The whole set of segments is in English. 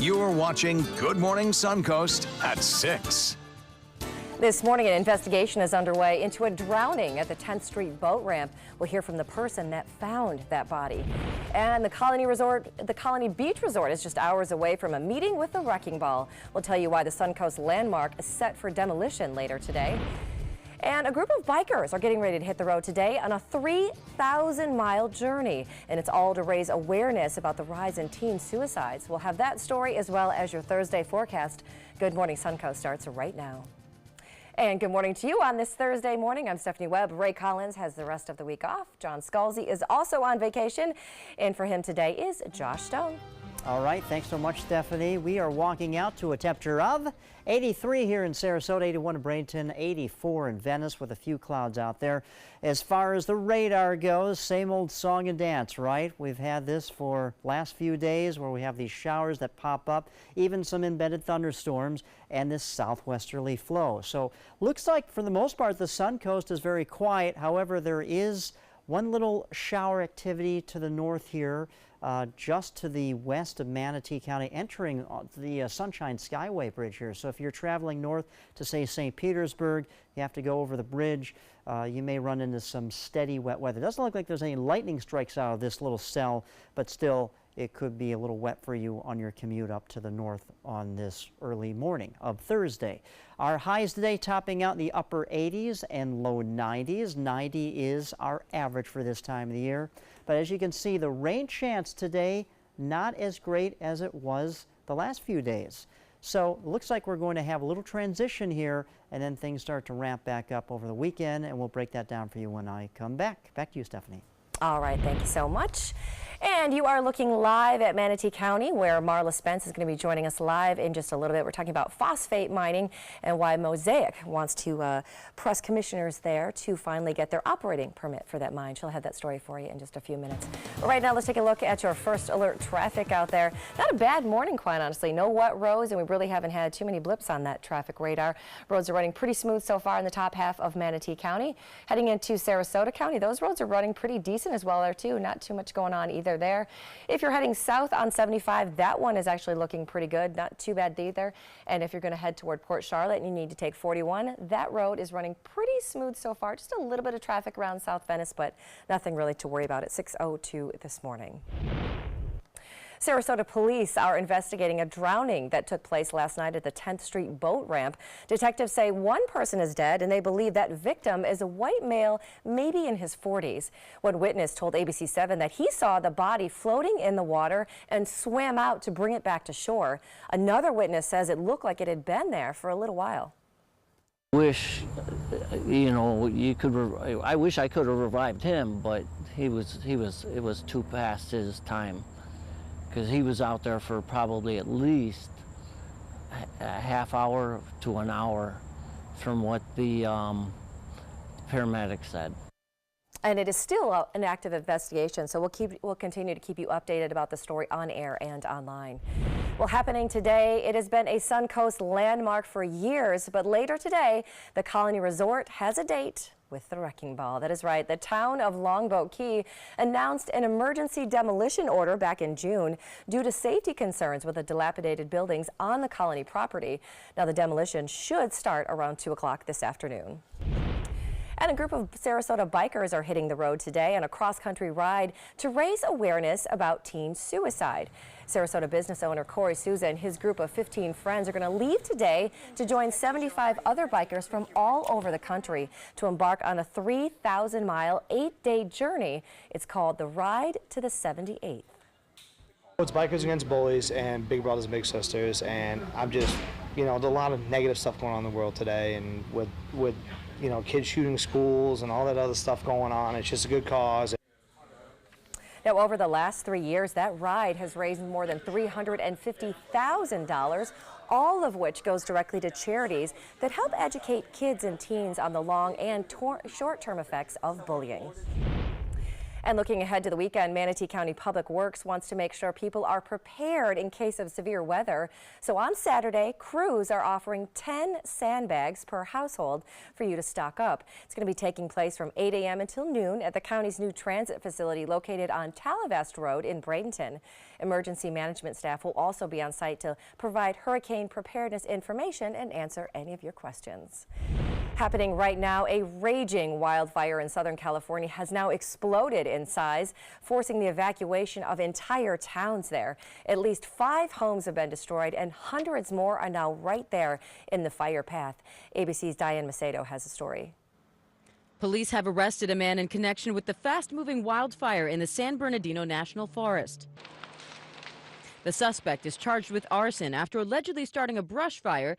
You're watching Good Morning Suncoast at 6. This morning, an investigation is underway into a drowning at the 10th Street boat ramp. We'll hear from the person that found that body. And the Colony Beach Resort is just hours away from a meeting with the wrecking ball. We'll tell you why the Suncoast landmark is set for demolition later today. And a group of bikers are getting ready to hit the road today on a 3,000-mile journey. And it's all to raise awareness about the rise in teen suicides. We'll have that story as well as your Thursday forecast. Good Morning Suncoast starts right now. And good morning to you on this Thursday morning. I'm Stephanie Webb. Ray Collins has the rest of the week off. John Scalzi is also on vacation. And for him today is Josh Stone. All right, thanks so much, Stephanie. We are walking out to a temperature of 83 here in Sarasota, 81 in Bradenton, 84 in Venice with a few clouds out there. As far as the radar goes, same old song and dance, right? We've had this for last few days where we have these showers that pop up, even some embedded thunderstorms, and this southwesterly flow. So looks like for the most part the Suncoast is very quiet. However, there is one little shower activity to the north here, just to the west of Manatee County, entering the Sunshine Skyway Bridge here. So if you're traveling north to, say, St. Petersburg, you have to go over the bridge. You may run into some steady wet weather. It doesn't look like there's any lightning strikes out of this little cell, but still it could be a little wet for you on your commute up to the north on this early morning of Thursday. Our highs today topping out in the upper 80s and low 90s. 90 is our average for this time of the year. But as you can see, the rain chance today not as great as it was the last few days. So it looks like we're going to have a little transition here, and then things start to ramp back up over the weekend, and we'll break that down for you when I come back. Back to you, Stephanie. All right, thank you so much. And you are looking live at Manatee County, where Marla Spence is going to be joining us live in just a little bit. We're talking about phosphate mining and why Mosaic wants to press commissioners there to finally get their operating permit for that mine. She'll have that story for you in just a few minutes. But right now, let's take a look at your first alert traffic out there. Not a bad morning, quite honestly. No wet roads, and we really haven't had too many blips on that traffic radar. Roads are running pretty smooth so far in the top half of Manatee County. Heading into Sarasota County, those roads are running pretty decent as well there, too. Not too much going on either there. If you're heading south on 75, that one is actually looking pretty good, not too bad either. And if you're going to head toward Port Charlotte and you need to take 41, that road is running pretty smooth so far. Just a little bit of traffic around South Venice, but nothing really to worry about at 6:02 this morning. Sarasota police are investigating a drowning that took place last night at the 10th Street boat ramp. Detectives say one person is dead, and they believe that victim is a white male, maybe in his 40s. One witness told ABC7 that he saw the body floating in the water and swam out to bring it back to shore. Another witness says it looked like it had been there for a little while. Wish, you know, I wish I could have revived him, but it was too past his time. Because he was out there for probably at least a half hour to an hour from what the paramedics said. And it is still an active investigation, so we'll continue to keep you updated about the story on air and online. Well, happening today, it has been a Suncoast landmark for years, but later today, the Colony Resort has a date with the wrecking ball. That is right. The town of Longboat Key announced an emergency demolition order back in June due to safety concerns with the dilapidated buildings on the Colony property. Now, the demolition should start around 2 o'clock this afternoon. And a group of Sarasota bikers are hitting the road today on a cross-country ride to raise awareness about teen suicide. Sarasota business owner Corey Souza and his group of 15 friends are going to leave today to join 75 other bikers from all over the country to embark on a 3,000-mile, 8-day journey. It's called the Ride to the 78th. It's Bikers Against Bullies and Big Brothers Big Sisters, and I'm just, you know, there's a lot of negative stuff going on in the world today, and with you know, kids shooting schools and all that other stuff going on. It's just a good cause. Now, over the last 3 years, that ride has raised more than $350,000, all of which goes directly to charities that help educate kids and teens on the long and short-term effects of bullying. And looking ahead to the weekend, Manatee County Public Works wants to make sure people are prepared in case of severe weather. So on Saturday, crews are offering 10 sandbags per household for you to stock up. It's going to be taking place from 8 a.m. until noon at the county's new transit facility located on Talavest Road in Bradenton. Emergency management staff will also be on site to provide hurricane preparedness information and answer any of your questions. Happening right now, a raging wildfire in Southern California has now exploded in size, forcing the evacuation of entire towns there. At least 5 homes have been destroyed and hundreds more are now right there in the fire path. ABC's Diane Macedo has a story. Police have arrested a man in connection with the fast-moving wildfire in the San Bernardino National Forest. The suspect is charged with arson after allegedly starting a brush fire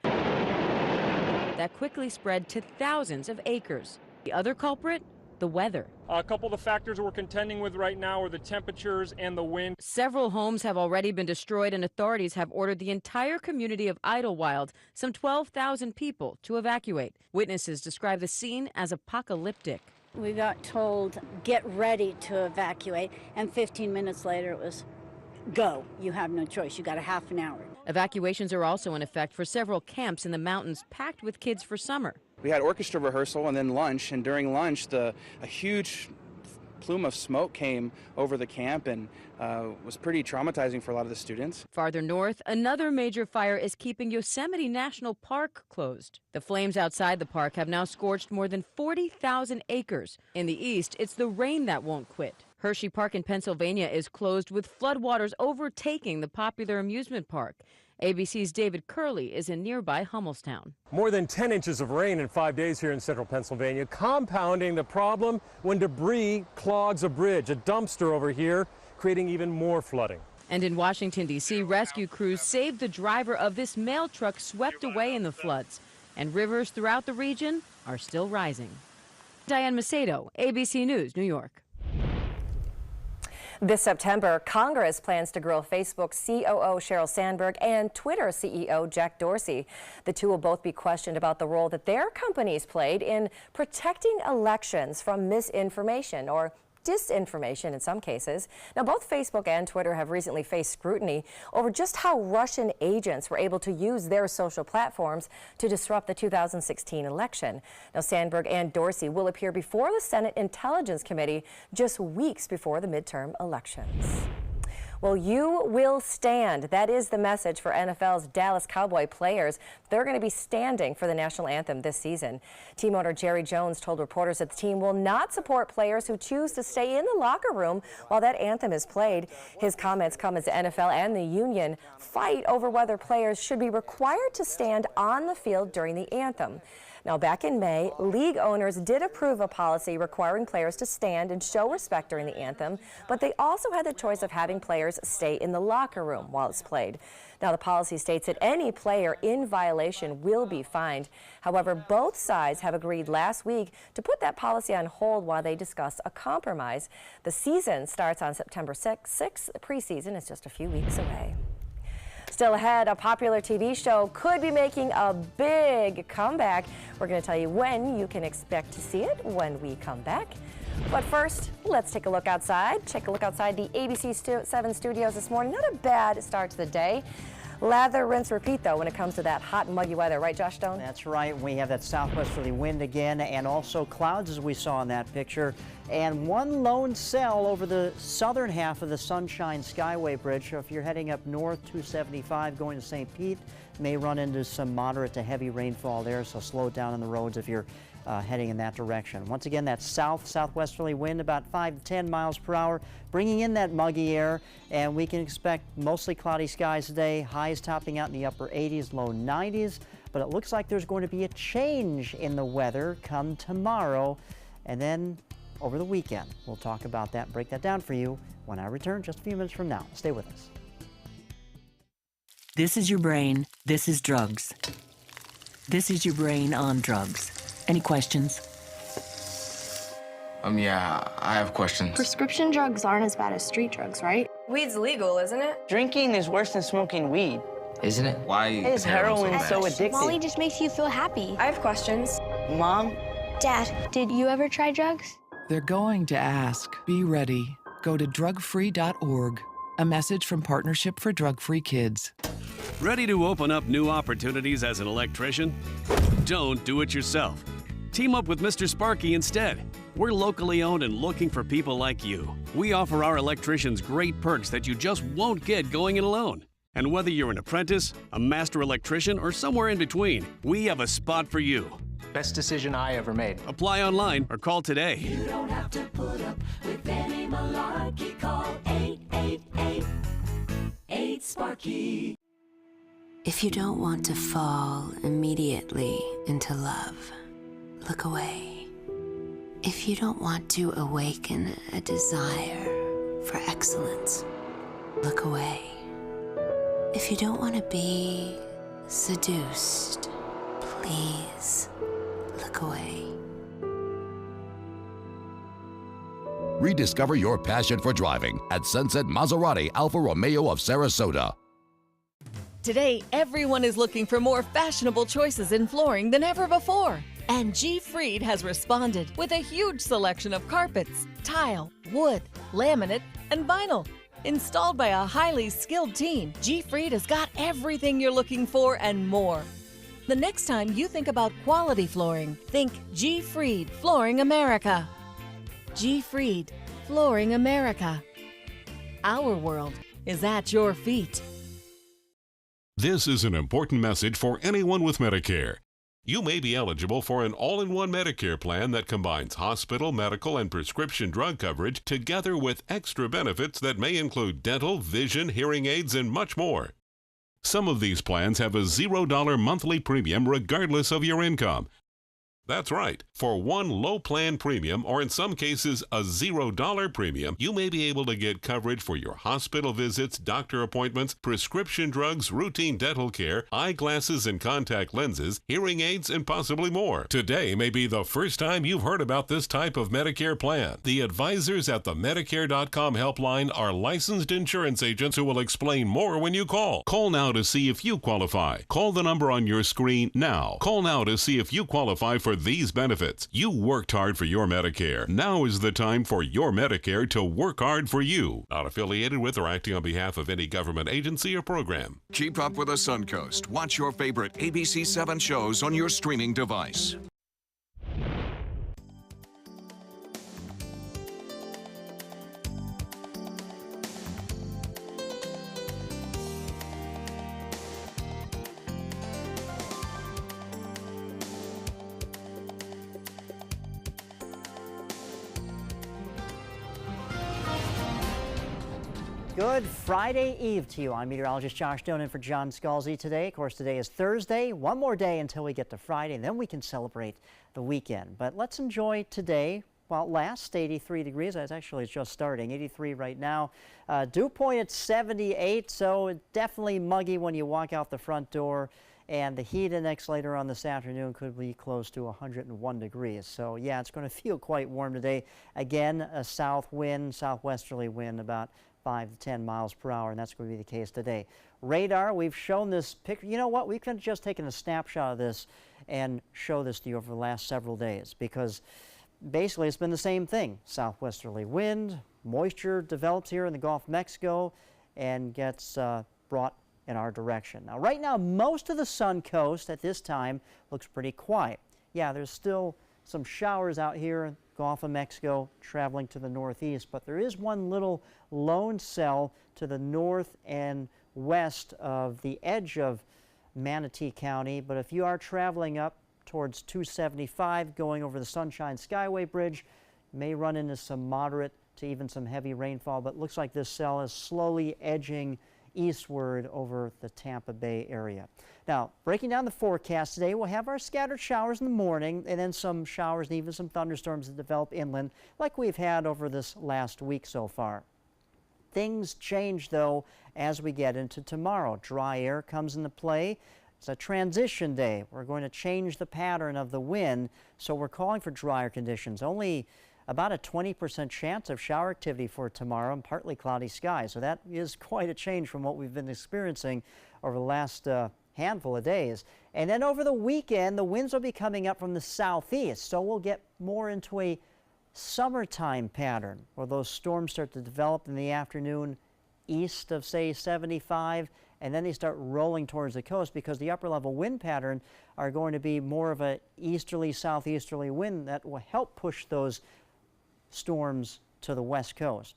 that quickly spread to thousands of acres. The other culprit? The weather. A couple of the factors we're contending with right now are the temperatures and the wind. Several homes have already been destroyed, and authorities have ordered the entire community of Idlewild, some 12,000 people, to evacuate. Witnesses describe the scene as apocalyptic. We got told, get ready to evacuate, and 15 minutes later it was, go. You have no choice. You got a half an hour. Evacuations are also in effect for several camps in the mountains packed with kids for summer. We had orchestra rehearsal and then lunch, and during lunch a huge plume of smoke came over the camp and was pretty traumatizing for a lot of the students. Farther north, another major fire is keeping Yosemite National Park closed. The flames outside the park have now scorched more than 40,000 acres. In the east, it's the rain that won't quit. Hershey Park in Pennsylvania is closed with floodwaters overtaking the popular amusement park. ABC's David Curley is in nearby Hummelstown. More than 10 inches of rain in 5 days here in central Pennsylvania, compounding the problem when debris clogs a bridge, a dumpster over here, creating even more flooding. And in Washington, D.C., rescue crews saved the driver of this mail truck swept away in the floods. And rivers throughout the region are still rising. Diane Macedo, ABC News, New York. This September, Congress plans to grill Facebook COO Sheryl Sandberg and Twitter CEO Jack Dorsey. The two will both be questioned about the role that their companies played in protecting elections from misinformation or disinformation in some cases. Now, both Facebook and Twitter have recently faced scrutiny over just how Russian agents were able to use their social platforms to disrupt the 2016 election. Now, Sandberg and Dorsey will appear before the Senate Intelligence Committee just weeks before the midterm elections. Well, you will stand. That is the message for NFL's Dallas Cowboy players. They're going to be standing for the national anthem this season. Team owner Jerry Jones told reporters that the team will not support players who choose to stay in the locker room while that anthem is played. His comments come as the NFL and the union fight over whether players should be required to stand on the field during the anthem. Now, back in May, league owners did approve a policy requiring players to stand and show respect during the anthem, but they also had the choice of having players stay in the locker room while it's played. Now, the policy states that any player in violation will be fined. However, both sides have agreed last week to put that policy on hold while they discuss a compromise. The season starts on September 6th. The preseason is just a few weeks away. Still ahead, a popular TV show could be making a big comeback. We're going to tell you when you can expect to see it when we come back. But first, let's take a look outside. Take a look outside the ABC 7 studios this morning. Not a bad start to the day. Lather, rinse, repeat, though, when it comes to that hot and muggy weather. Right, Josh Stone? That's right. We have that southwesterly wind again, and also clouds, as we saw in that picture, and one lone cell over the southern half of the Sunshine Skyway Bridge. So if you're heading up north 275 going to St. Pete, may run into some moderate to heavy rainfall there, so slow down on the roads if you're heading in that direction. Once again, that southwesterly wind about 5 to 10 miles per hour, bringing in that muggy air, and we can expect mostly cloudy skies today. Highs topping out in the upper 80s, low 90s, but it looks like there's going to be a change in the weather come tomorrow, and then over the weekend. We'll talk about that and break that down for you when I return just a few minutes from now. Stay with us. This is your brain. This is drugs. This is your brain on drugs. Any questions? Yeah, I have questions. Prescription drugs aren't as bad as street drugs, right? Weed's legal, isn't it? Drinking is worse than smoking weed. Isn't it? Why is heroin so addictive? Molly just makes you feel happy. I have questions. Mom? Dad, did you ever try drugs? They're going to ask. Be ready. Go to drugfree.org. A message from Partnership for Drug-Free Kids. Ready to open up new opportunities as an electrician? Don't do it yourself. Team up with Mr. Sparky instead. We're locally owned and looking for people like you. We offer our electricians great perks that you just won't get going it alone. And whether you're an apprentice, a master electrician, or somewhere in between, we have a spot for you. Best decision I ever made. Apply online or call today. You don't have to put up with any malarkey. Call 888-8-SPARKY. If you don't want to fall immediately into love, look away. If you don't want to awaken a desire for excellence, look away. If you don't want to be seduced, please look away. Rediscover your passion for driving at Sunset Maserati Alfa Romeo of Sarasota. Today, everyone is looking for more fashionable choices in flooring than ever before. And G. Fried has responded with a huge selection of carpets, tile, wood, laminate, and vinyl. Installed by a highly skilled team, G. Fried has got everything you're looking for and more. The next time you think about quality flooring, think G. Fried Flooring America. G. Fried Flooring America. Our world is at your feet. This is an important message for anyone with Medicare. You may be eligible for an all-in-one Medicare plan that combines hospital, medical, and prescription drug coverage together with extra benefits that may include dental, vision, hearing aids, and much more. Some of these plans have a $0 monthly premium regardless of your income. That's right. For one low plan premium, or in some cases a $0 premium, you may be able to get coverage for your hospital visits, doctor appointments, prescription drugs, routine dental care, eyeglasses and contact lenses, hearing aids, and possibly more. Today may be the first time you've heard about this type of Medicare plan. The advisors at the Medicare.com helpline are licensed insurance agents who will explain more when you call. Call now to see if you qualify. Call the number on your screen now. Call now to see if you qualify for these benefits. You worked hard for your Medicare. Now is the time for your Medicare to work hard for you. Not affiliated with or acting on behalf of any government agency or program. Keep up with the Suncoast. Watch your favorite ABC 7 shows on your streaming device. Good Friday Eve to you. I'm meteorologist Josh Doan in for John Scalzi today. Of course, today is Thursday. One more day until we get to Friday, and then we can celebrate the weekend. But let's enjoy today. Well, it lasts 83 degrees. It's actually just starting. 83 right now. Dew point at 78, so definitely muggy when you walk out the front door. And the heat index later on this afternoon could be close to 101 degrees. So, yeah, it's going to feel quite warm today. Again, a south wind, southwesterly wind, about 5 to 10 miles per hour, and that's going to be the case today. Radar, we've shown this picture. You know what? We've just taken a snapshot of this and show this to you over the last several days because basically it's been the same thing. Southwesterly wind, moisture develops here in the Gulf of Mexico and gets brought in our direction. Now, right now, most of the Suncoast at this time looks pretty quiet. Yeah, there's still some showers out here in the Gulf of Mexico traveling to the northeast, but there is one little lone cell to the north and west of the edge of Manatee County. But if you are traveling up towards 275 going over the Sunshine Skyway Bridge, you may run into some moderate to even some heavy rainfall, but it looks like this cell is slowly edging eastward over the Tampa Bay area. Now, breaking down the forecast today, we'll have our scattered showers in the morning and then some showers and even some thunderstorms that develop inland like we've had over this last week so far. Things change, though, as we get into tomorrow. Dry air comes into play. It's a transition day. We're going to change the pattern of the wind, so we're calling for drier conditions. Only about a 20% chance of shower activity for tomorrow and partly cloudy skies. So that is quite a change from what we've been experiencing over the last handful of days. And then over the weekend, the winds will be coming up from the southeast, so we'll get more into a summertime pattern where those storms start to develop in the afternoon east of, say, 75, and then they start rolling towards the coast because the upper level wind pattern are going to be more of a easterly, southeasterly wind that will help push those storms to the west coast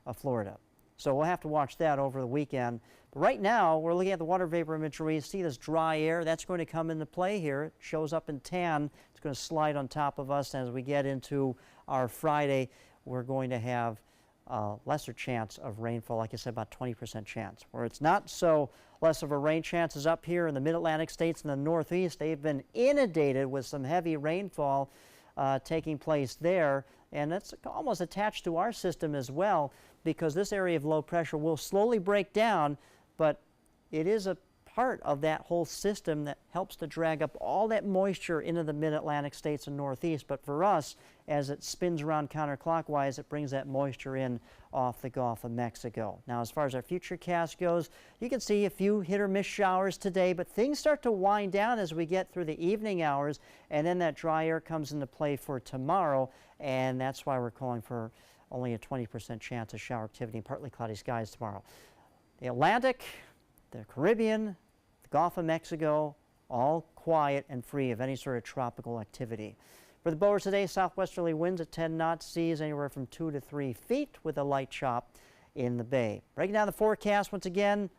of Florida. So we'll have to watch that over the weekend. But right now, we're looking at the water vapor imagery. You see this dry air. That's going to come into play here. It shows up in tan. It's going to slide on top of us. As we get into our Friday, we're going to have lesser chance of rainfall, like I said, about 20% chance. Where it's not so less of a rain chance is up here in the mid-Atlantic states in the Northeast. They've been inundated with some heavy rainfall taking place there, and that's almost attached to our system as well, because this area of low pressure will slowly break down, but it is a part of that whole system that helps to drag up all that moisture into the mid-Atlantic states and Northeast. But for us, as it spins around counterclockwise, it brings that moisture in off the Gulf of Mexico. Now, as far as our futurecast goes, you can see a few hit or miss showers today, but things start to wind down as we get through the evening hours, and then that dry air comes into play for tomorrow, and that's why we're calling for only a 20% chance of shower activity and partly cloudy skies tomorrow. The Atlantic, the Caribbean, the Gulf of Mexico, all quiet and free of any sort of tropical activity. For the boaters today, southwesterly winds at 10 knots, seas anywhere from 2 to 3 feet with a light chop in the bay. Breaking down the forecast once again,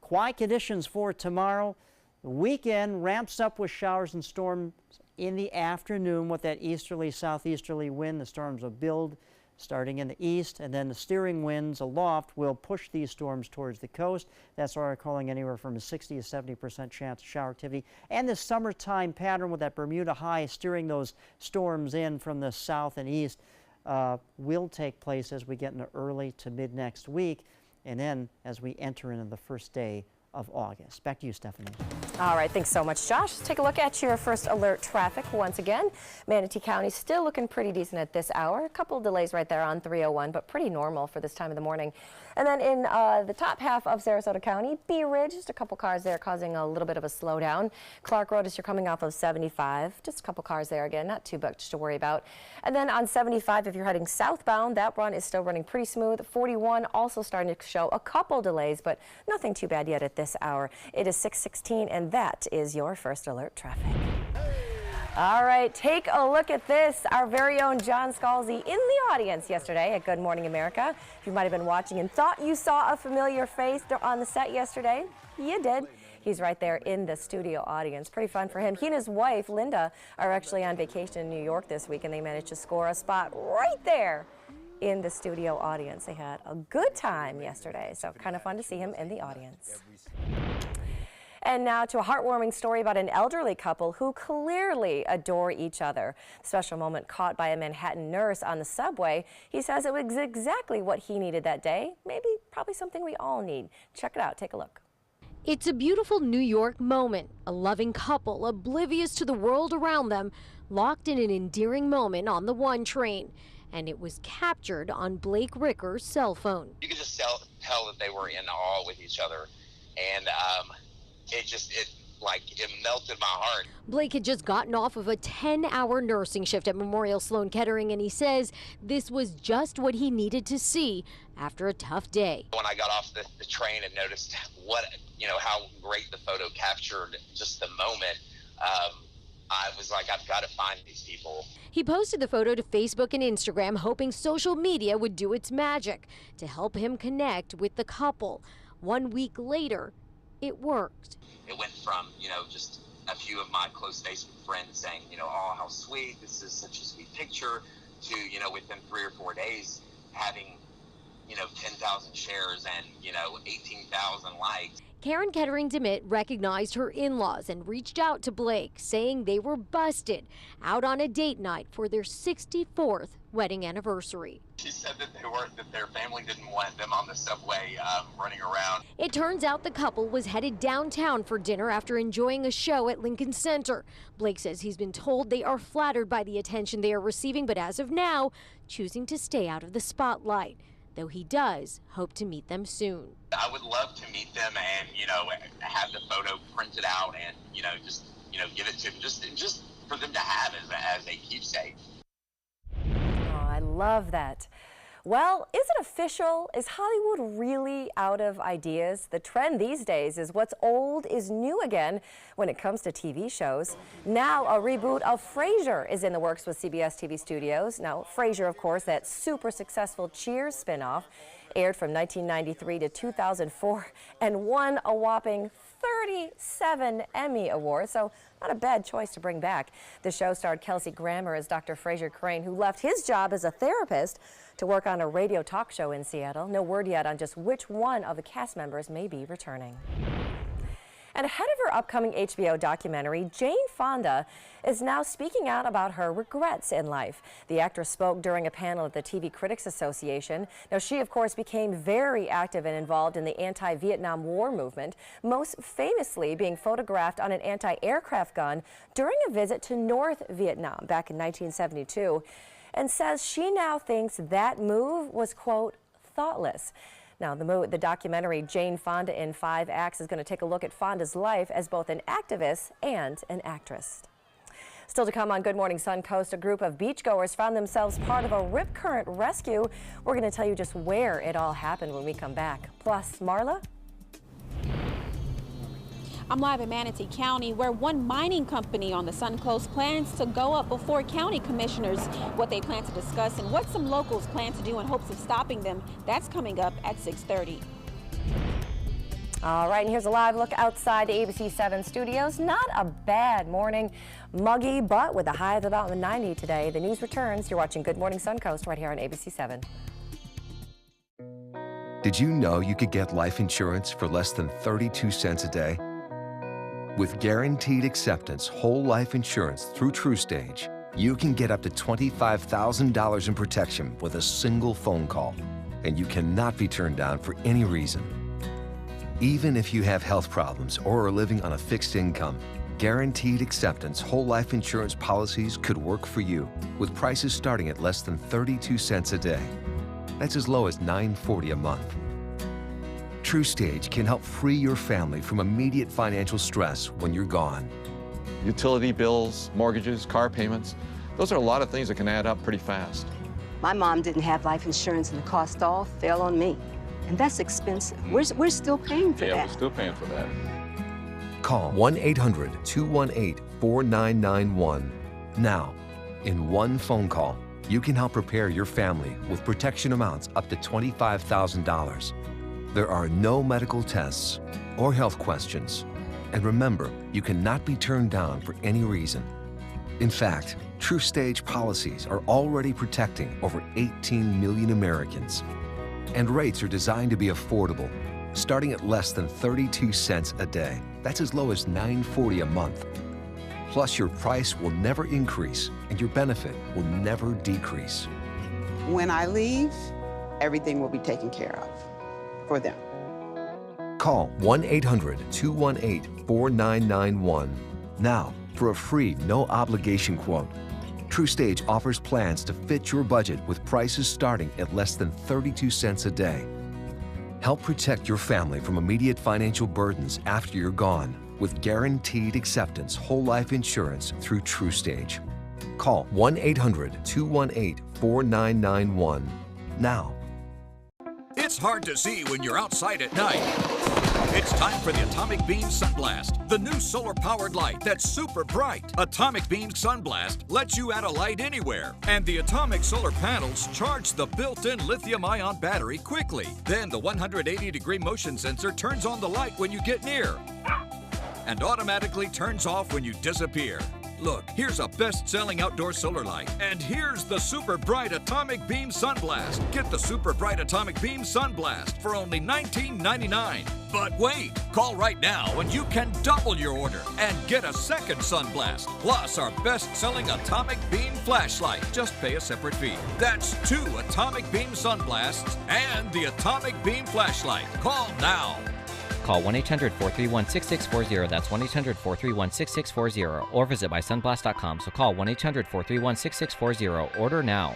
quiet conditions for tomorrow. The weekend ramps up with showers and storms in the afternoon with that easterly, southeasterly wind. The storms will build starting in the east, and then the steering winds aloft will push these storms towards the coast. That's why we're calling anywhere from a 60 to 70% chance of shower activity. And the summertime pattern with that Bermuda high steering those storms in from the south and east will take place as we get into early to mid next week, and then as we enter into the first day of August. Back to you, Stephanie. All right, thanks so much, Josh. Let's take a look at your first alert traffic once again. Manatee County still looking pretty decent at this hour. A couple of delays right there on 301, but pretty normal for this time of the morning. And then in the top half of Sarasota County, Bee Ridge, just a couple cars there causing a little bit of a slowdown. Clark Road, as you're coming off of 75, just a couple cars there again, not too much to worry about. And then on 75, if you're heading southbound, that run is still running pretty smooth. 41 also starting to show a couple delays, but nothing too bad yet at this hour. It is 6:16, and that is your first alert traffic. All right, take a look at this. Our very own John Scalzi in the audience yesterday at Good Morning America. If you might have been watching and thought you saw a familiar face on the set yesterday, you did. He's right there in the studio audience. Pretty fun for him. He and his wife, Linda, are actually on vacation in New York this week, and they managed to score a spot right there in the studio audience. They had a good time yesterday, so kind of fun to see him in the audience. And now to a heartwarming story about an elderly couple who clearly adore each other. Special moment caught by a Manhattan nurse on the subway. He says it was exactly what he needed that day. Probably something we all need. Check it out. Take a look. It's a beautiful New York moment. A loving couple, oblivious to the world around them, locked in an endearing moment on the 1 train. And it was captured on Blake Ricker's cell phone. You could just tell that they were in awe with each other. And it melted my heart. Blake had just gotten off of a 10-hour nursing shift at Memorial Sloan Kettering, and he says this was just what he needed to see after a tough day. When I got off the train and noticed how great the photo captured just the moment, I was like, I've got to find these people. He posted the photo to Facebook and Instagram, hoping social media would do its magic to help him connect with the couple. 1 week later, it worked. It went from, just a few of my close Facebook friends saying, oh, how sweet, this is such a sweet picture, to, within 3 or 4 days having, 10,000 shares and, 18,000 likes. Karen Kettering DeMitt recognized her in-laws and reached out to Blake, saying they were busted out on a date night for their 64th wedding anniversary. She said that their family didn't want them on the subway running around. It turns out the couple was headed downtown for dinner after enjoying a show at Lincoln Center. Blake says he's been told they are flattered by the attention they are receiving, but as of now, choosing to stay out of the spotlight, though he does hope to meet them soon. I would love to meet them and, have the photo printed out and, give it to them just for them to have as a keepsake. love that. Well, is it official? Is Hollywood really out of ideas? The trend these days is what's old is new again when it comes to TV shows. Now a reboot of Frasier is in the works with CBS TV Studios. Now, Frasier, of course, that super successful Cheers spinoff, aired from 1993 to 2004 and won a whopping 37 Emmy Awards, so not a bad choice to bring back. The show starred Kelsey Grammer as Dr. Frasier Crane, who left his job as a therapist to work on a radio talk show in Seattle. No word yet on just which one of the cast members may be returning. And ahead of her upcoming HBO documentary, Jane Fonda is now speaking out about her regrets in life. The actress spoke during a panel at the TV Critics Association. Now, she, of course, became very active and involved in the anti-Vietnam War movement, most famously being photographed on an anti-aircraft gun during a visit to North Vietnam back in 1972, and says she now thinks that move was, quote, thoughtless. Now, the documentary Jane Fonda in 5 Acts is going to take a look at Fonda's life as both an activist and an actress. Still to come on Good Morning Suncoast, a group of beachgoers found themselves part of a rip current rescue. We're going to tell you just where it all happened when we come back. Plus, Marla? I'm live in Manatee County, where one mining company on the Suncoast plans to go up before county commissioners. What they plan to discuss and what some locals plan to do in hopes of stopping them, that's coming up at 6:30. All right, and here's a live look outside the ABC 7 studios. Not a bad morning. Muggy, but with a high of about 90 today. The news returns. You're watching Good Morning Suncoast right here on ABC 7. Did you know you could get life insurance for less than 32 cents a day? With guaranteed acceptance whole life insurance through TrueStage, you can get up to $25,000 in protection with a single phone call, and you cannot be turned down for any reason. Even if you have health problems or are living on a fixed income, guaranteed acceptance whole life insurance policies could work for you with prices starting at less than 32 cents a day. That's as low as $9.40 a month. TrueStage can help free your family from immediate financial stress when you're gone. Utility bills, mortgages, car payments, those are a lot of things that can add up pretty fast. My mom didn't have life insurance and the cost all fell on me. And that's expensive. We're still paying for that. Yeah, we're still paying for that. Call 1-800-218-4991 now. In one phone call, you can help prepare your family with protection amounts up to $25,000. There are no medical tests or health questions. And remember, you cannot be turned down for any reason. In fact, TrueStage policies are already protecting over 18 million Americans. And rates are designed to be affordable, starting at less than 32 cents a day. That's as low as $9.40 a month. Plus, your price will never increase and your benefit will never decrease. When I leave, everything will be taken care of for them. Call 1-800-218-4991 now for a free, no-obligation quote. TrueStage offers plans to fit your budget with prices starting at less than 32 cents a day. Help protect your family from immediate financial burdens after you're gone with guaranteed acceptance whole life insurance through TrueStage. Call 1-800-218-4991 now. It's hard to see when you're outside at night. It's time for the Atomic Beam Sunblast, the new solar-powered light that's super bright. Atomic Beam Sunblast lets you add a light anywhere, and the atomic solar panels charge the built-in lithium-ion battery quickly. Then the 180-degree motion sensor turns on the light when you get near and automatically turns off when you disappear. Look, here's a best-selling outdoor solar light, and here's the super bright Atomic Beam Sunblast. Get the super bright Atomic Beam Sunblast for only $19.99. But wait, call right now and you can double your order and get a second Sunblast, plus our best-selling Atomic Beam Flashlight. Just pay a separate fee. That's 2 Atomic Beam Sunblasts and the Atomic Beam Flashlight. Call now. Call 1-800-431-6640. That's 1-800-431-6640. Or visit mysunblast.com. So call 1-800-431-6640. Order now.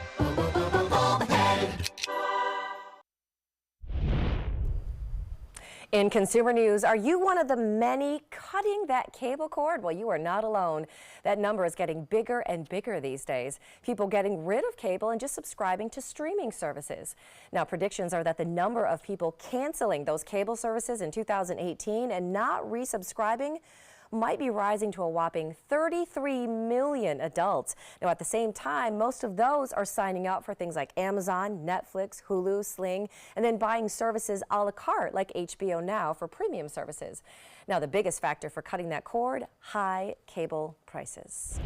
In consumer news, are you one of the many cutting that cable cord? Well, you are not alone. That number is getting bigger and bigger these days. People getting rid of cable and just subscribing to streaming services. Now, predictions are that the number of people canceling those cable services in 2018 and not resubscribing might be rising to a whopping 33 million adults. Now, at the same time, most of those are signing up for things like Amazon, Netflix, Hulu, Sling, and then buying services a la carte like HBO Now for premium services. Now, the biggest factor for cutting that cord, high cable prices.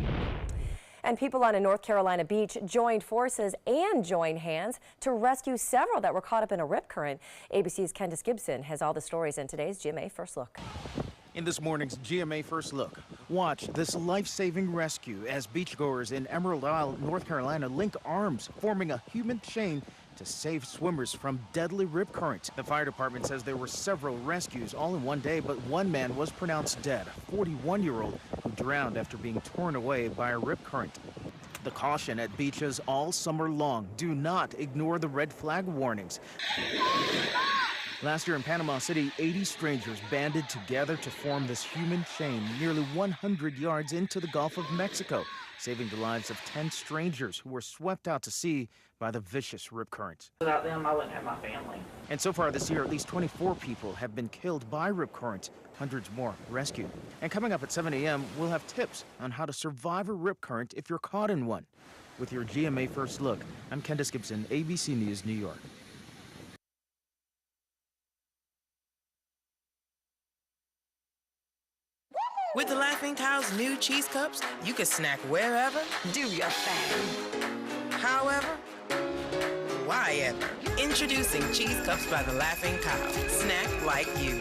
And people on a North Carolina beach joined forces and joined hands to rescue several that were caught up in a rip current. ABC's Candace Gibson has all the stories in today's GMA First Look. In this morning's GMA First Look, watch this life-saving rescue as beachgoers in Emerald Isle, North Carolina link arms, forming a human chain to save swimmers from deadly rip currents. The fire department says there were several rescues all in one day, but one man was pronounced dead, a 41-year-old who drowned after being torn away by a rip current. The caution at beaches all summer long: do not ignore the red flag warnings. Last year in Panama City, 80 strangers banded together to form this human chain nearly 100 yards into the Gulf of Mexico, saving the lives of 10 strangers who were swept out to sea by the vicious rip current. Without them, I wouldn't have my family. And so far this year, at least 24 people have been killed by rip current, hundreds more rescued. And coming up at 7 a.m., we'll have tips on how to survive a rip current if you're caught in one. With your GMA First Look, I'm Candace Gibson, ABC News, New York. With the Laughing Cow's new cheese cups, you can snack wherever, do your thing. However, why ever? Introducing Cheese Cups by the Laughing Cow. Snack like you.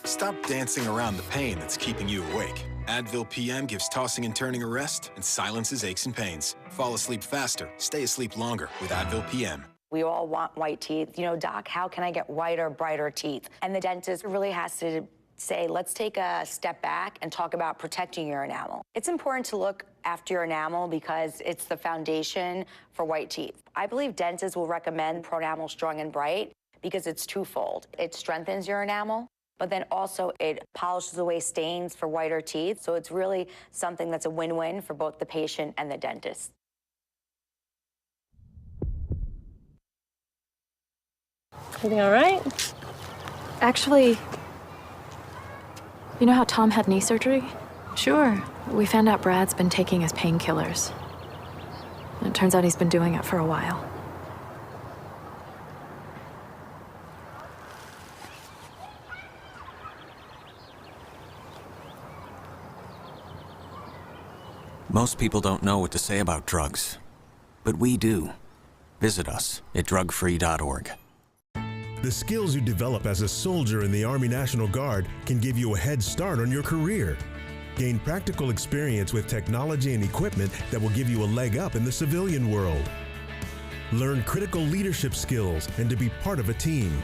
Stop dancing around the pain that's keeping you awake. Advil PM gives tossing and turning a rest and silences aches and pains. Fall asleep faster, stay asleep longer with Advil PM. We all want white teeth. You know, doc, how can I get whiter, brighter teeth? And the dentist really has to say, let's take a step back and talk about protecting your enamel. It's important to look after your enamel because it's the foundation for white teeth. I believe dentists will recommend Pronamel Strong and Bright because it's twofold. It strengthens your enamel, but then also it polishes away stains for whiter teeth. So it's really something that's a win-win for both the patient and the dentist. Everything all right? Actually, you know how Tom had knee surgery? Sure. We found out Brad's been taking his painkillers. And it turns out he's been doing it for a while. Most people don't know what to say about drugs, but we do. Visit us at drugfree.org. The skills you develop as a soldier in the Army National Guard can give you a head start on your career. Gain practical experience with technology and equipment that will give you a leg up in the civilian world. Learn critical leadership skills and to be part of a team.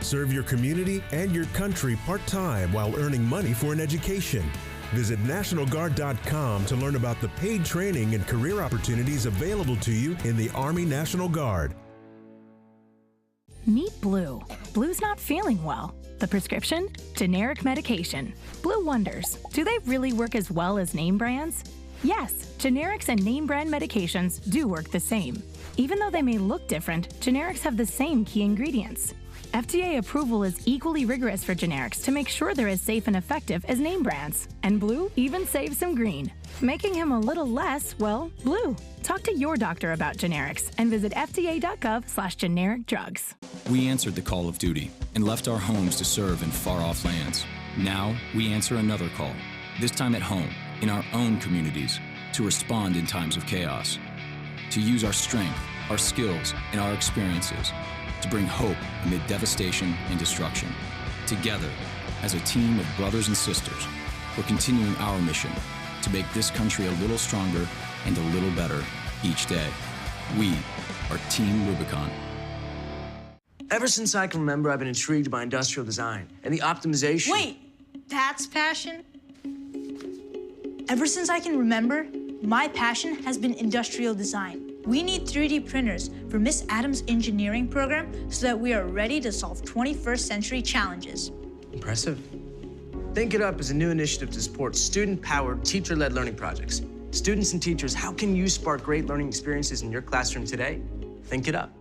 Serve your community and your country part-time while earning money for an education. Visit NationalGuard.com to learn about the paid training and career opportunities available to you in the Army National Guard. Meet Blue. Blue's not feeling well. The prescription? Generic medication. Blue wonders, do they really work as well as name brands? Yes, generics and name brand medications do work the same. Even though they may look different, generics have the same key ingredients. FDA approval is equally rigorous for generics to make sure they're as safe and effective as name brands. And Blue even saves some green, making him a little less, well, blue. Talk to your doctor about generics and visit fda.gov/generic drugs. We answered the call of duty and left our homes to serve in far-off lands. Now we answer another call, this time at home, in our own communities, to respond in times of chaos. To use our strength, our skills, and our experiences to bring hope amid devastation and destruction. Together, as a team of brothers and sisters, we're continuing our mission to make this country a little stronger and a little better each day. We are Team Rubicon. Ever since I can remember, I've been intrigued by industrial design and the optimization. Wait, that's passion? Ever since I can remember, My passion has been industrial design. We need 3D printers for Miss Adams' engineering program so that we are ready to solve 21st century challenges. Impressive. Think It Up is a new initiative to support student-powered, teacher-led learning projects. Students and teachers, how can you spark great learning experiences in your classroom today? Think It Up.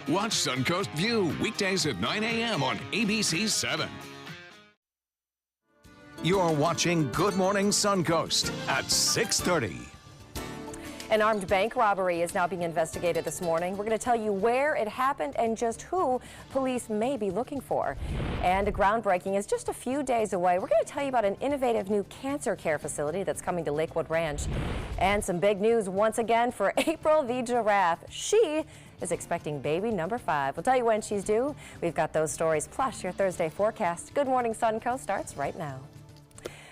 Watch Suncoast View weekdays at 9 a.m. on ABC 7. You're watching Good Morning Suncoast at 6:30. An armed bank robbery is now being investigated this morning. We're going to tell you where it happened and just who police may be looking for. And a groundbreaking is just a few days away. We're going to tell you about an innovative new cancer care facility that's coming to Lakewood Ranch. And some big news once again for April the giraffe. She is expecting baby number 5. We'll tell you when she's due. We've got those stories, plus your Thursday forecast. Good Morning Suncoast starts right now.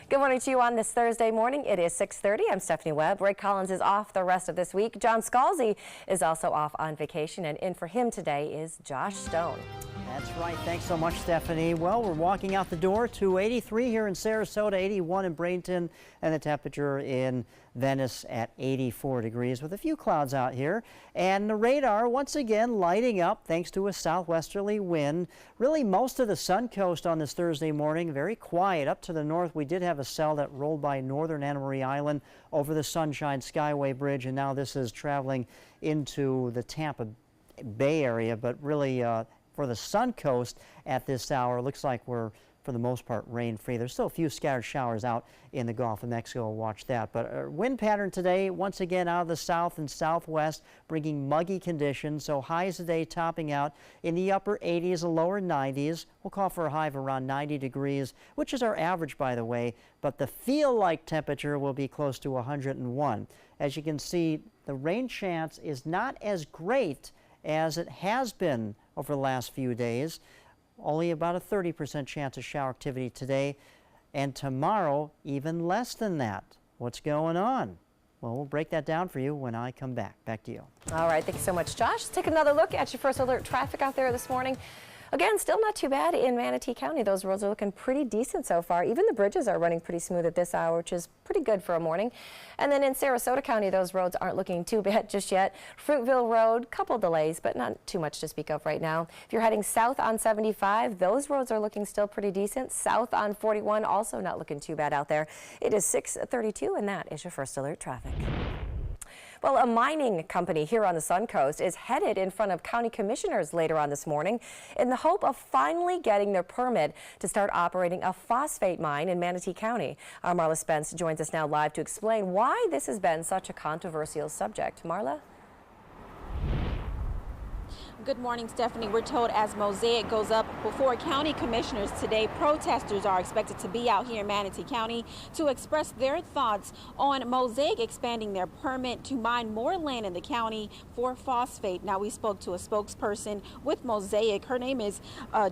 Good morning to you on this Thursday morning. It is 6:30. I'm Stephanie Webb. Ray Collins is off the rest of this week. John Scalzi is also off on vacation, and in for him today is Josh Stone. That's right. Thanks so much, Stephanie. Well, we're walking out the door to 83 here in Sarasota, 81 in Bradenton, and the temperature in Venice at 84 degrees with a few clouds out here. And the radar once again lighting up thanks to a southwesterly wind. Really most of the Suncoast on this Thursday morning, very quiet. Up to the north, we did have a cell that rolled by northern Anna Marie Island over the Sunshine Skyway Bridge, and now this is traveling into the Tampa Bay area, but really for the Suncoast at this hour, looks like we're, for the most part, rain-free. There's still a few scattered showers out in the Gulf of Mexico. Watch that. But our wind pattern today, once again, out of the south and southwest, bringing muggy conditions. So highs today topping out in the upper 80s and lower 90s. We'll call for a high of around 90 degrees, which is our average, by the way. But the feel-like temperature will be close to 101. As you can see, the rain chance is not as great as it has been over the last few days. Only about a 30% chance of shower activity today, and tomorrow even less than that. What's going on? Well, we'll break that down for you when I come back. Back to you. All right, thank you so much, Josh. Let's take another look at your first alert traffic out there this morning. Again, still not too bad in Manatee County. Those roads are looking pretty decent so far. Even the bridges are running pretty smooth at this hour, which is pretty good for a morning. And then in Sarasota County, those roads aren't looking too bad just yet. Fruitville Road, couple delays, but not too much to speak of right now. If you're heading south on 75, those roads are looking still pretty decent. South on 41, also not looking too bad out there. It is 6:32, and that is your first alert traffic. Well, a mining company here on the Suncoast is headed in front of county commissioners later on this morning in the hope of finally getting their permit to start operating a phosphate mine in Manatee County. Our Marla Spence joins us now live to explain why this has been such a controversial subject. Marla? Good morning, Stephanie. We're told as Mosaic goes up before county commissioners today, protesters are expected to be out here in Manatee County to express their thoughts on Mosaic expanding their permit to mine more land in the county for phosphate. Now, we spoke to a spokesperson with Mosaic. Her name is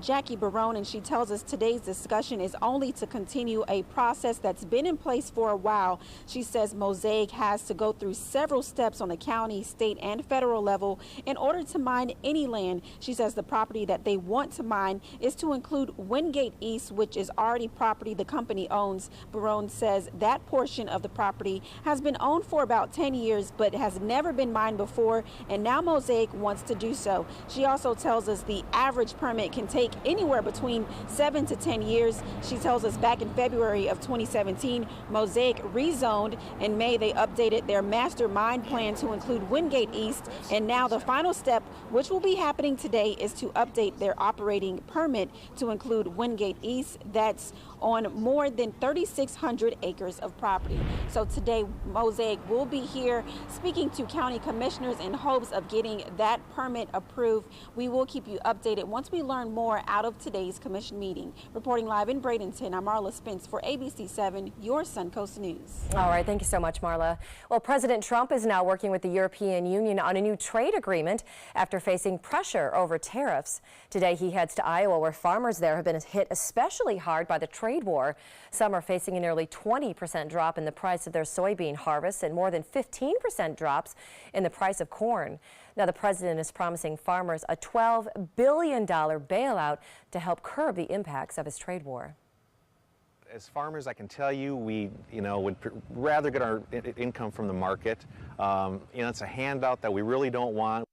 Jackie Barone, and she tells us today's discussion is only to continue a process that's been in place for a while. She says Mosaic has to go through several steps on the county, state, and federal level in order to mine any land. She says the property that they want to mine is to include Wingate East, which is already property the company owns. Barone says that portion of the property has been owned for about 10 years but has never been mined before, and now Mosaic wants to do so. She also tells us the average permit can take anywhere between 7 to 10 years. She tells us back in February of 2017, Mosaic rezoned. In May, they updated their master mine plan to include Wingate East, and now the final step, which which will be happening today, is to update their operating permit to include Wingate East. That's on more than 3,600 acres of property. So today, Mosaic will be here speaking to county commissioners in hopes of getting that permit approved. We will keep you updated once we learn more out of today's commission meeting. Reporting live in Bradenton, I'm Marla Spence for ABC 7, your Suncoast News. All right, thank you so much, Marla. Well, President Trump is now working with the European Union on a new trade agreement after facing pressure over tariffs. Today, he heads to Iowa, where farmers there have been hit especially hard by the trade war. Some are facing a nearly 20% drop in the price of their soybean harvests and more than 15% drops in the price of corn. Now, the president is promising farmers a $12 billion bailout to help curb the impacts of his trade war. As farmers, I can tell you, we would rather get our income from the market. It's a handout that we really don't want.